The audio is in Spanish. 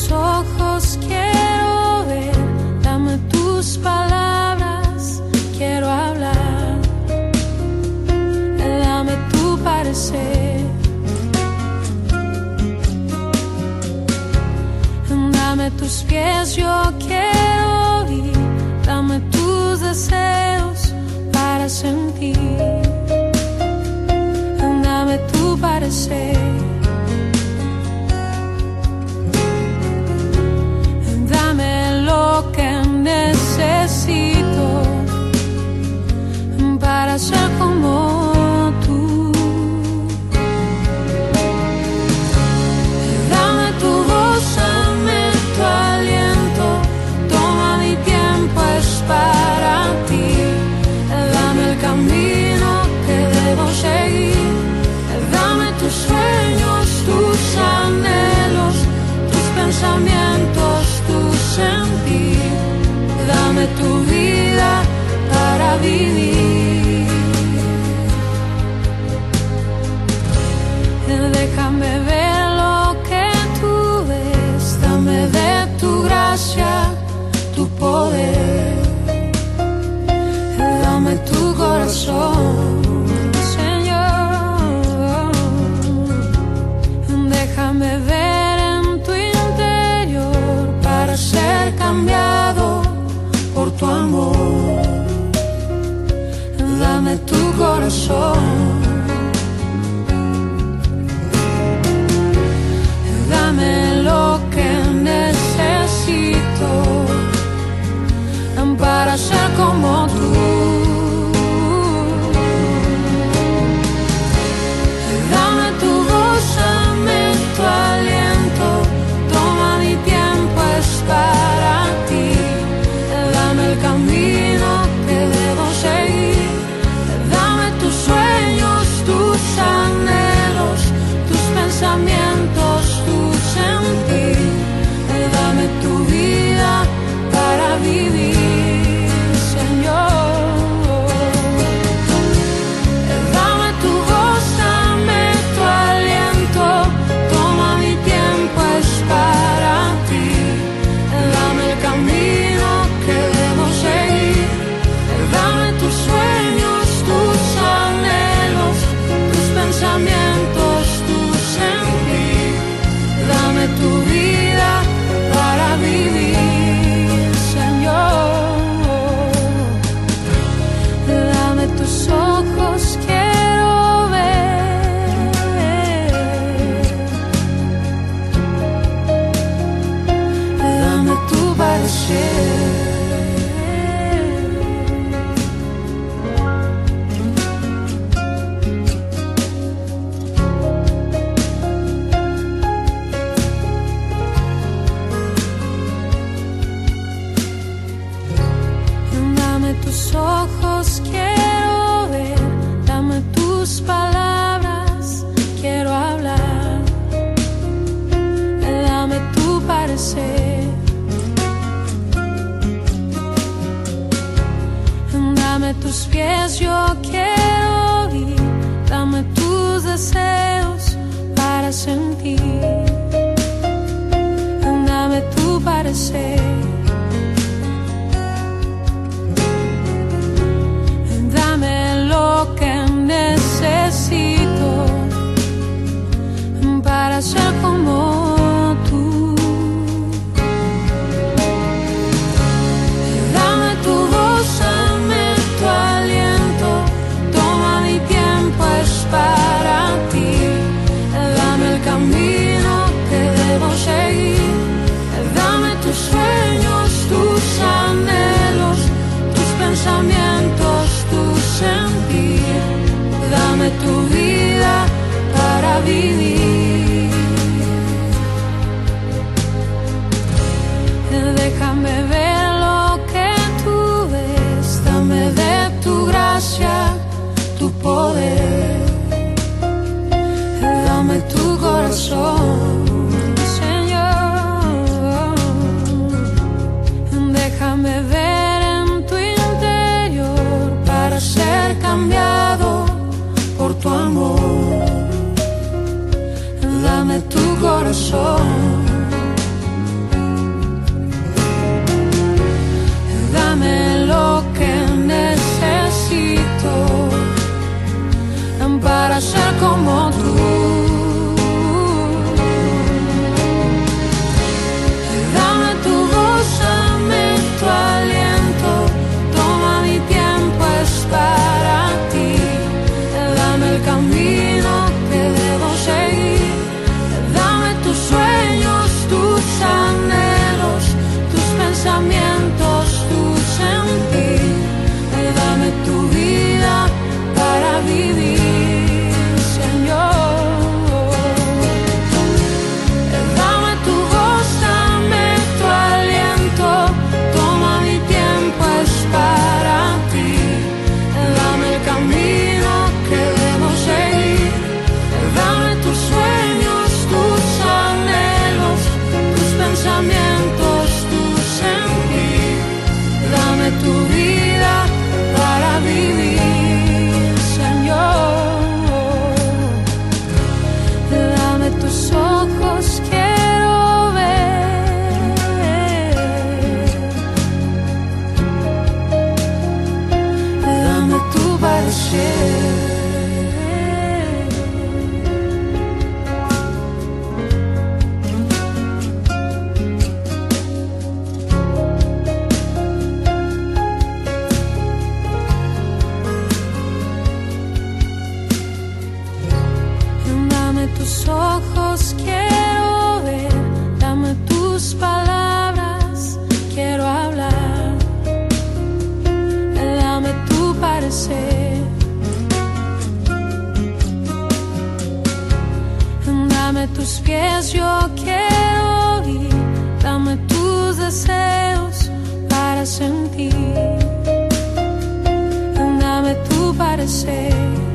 tus ojos quiero ver, dame tus palabras, quiero hablar, dame tu parecer, dame tus pies, yo quiero ir, dame tus deseos para sentir, dame tu parecer. Lo que necesito para ser como tú. Dame tu voz, dame tu aliento, toma mi tiempo, es para ti. Dame el camino que debo seguir, dame tus sueños, tus anhelos, tus pensamientos, tu sentir, dame tu vida para vivir. Déjame ver lo que tú ves, dame de tu gracia, tu poder, dame tu corazón, Señor. Déjame ver ser cambiado por tu amor, dame tu corazón, dame lo que necesito para ser como tú. Dame tu voz, dame tu aliento, toma mi tiempo, es para ti, dame el camino que debo seguir, dame tus sueños, tus anhelos, tus pensamientos, tu sentir, dame tu vida para vivir, Señor. Dame tu voz, dame tu aliento, toma mi tiempo, es para ti, dame el camino que debo seguir, dame tus sueños, tus anhelos, tus pensamientos, tu sentir, dame tu vida para vivir, Señor. Dame tus ojos, quiero ver, dame tu parecer. Dame tus ojos, quiero ver, dame tus palabras, quiero hablar, dame tu parecer, dame tus pies, yo quiero ir, dame tus deseos para sentir, dame tu parecer. Dame lo que necesito para ser como tú. Dame tu voz, dame tu aliento, toma mi tiempo, es para ti, dame el camino que debo seguir, dame tus sueños, tus anhelos, tus pensamientos, tu sentir, dame tu vida para vivir. Déjame ver lo que tú ves, dame de tu gracia, tu poder, dame tu corazón, Señor. Déjame ver en tu interior para ser cambiado por tu amor, dame tu corazón, ojos quiero ver, dame tus palabras, quiero hablar, dame tu parecer, dame tus pies, yo quiero ir, dame tus deseos para sentir, dame tu parecer.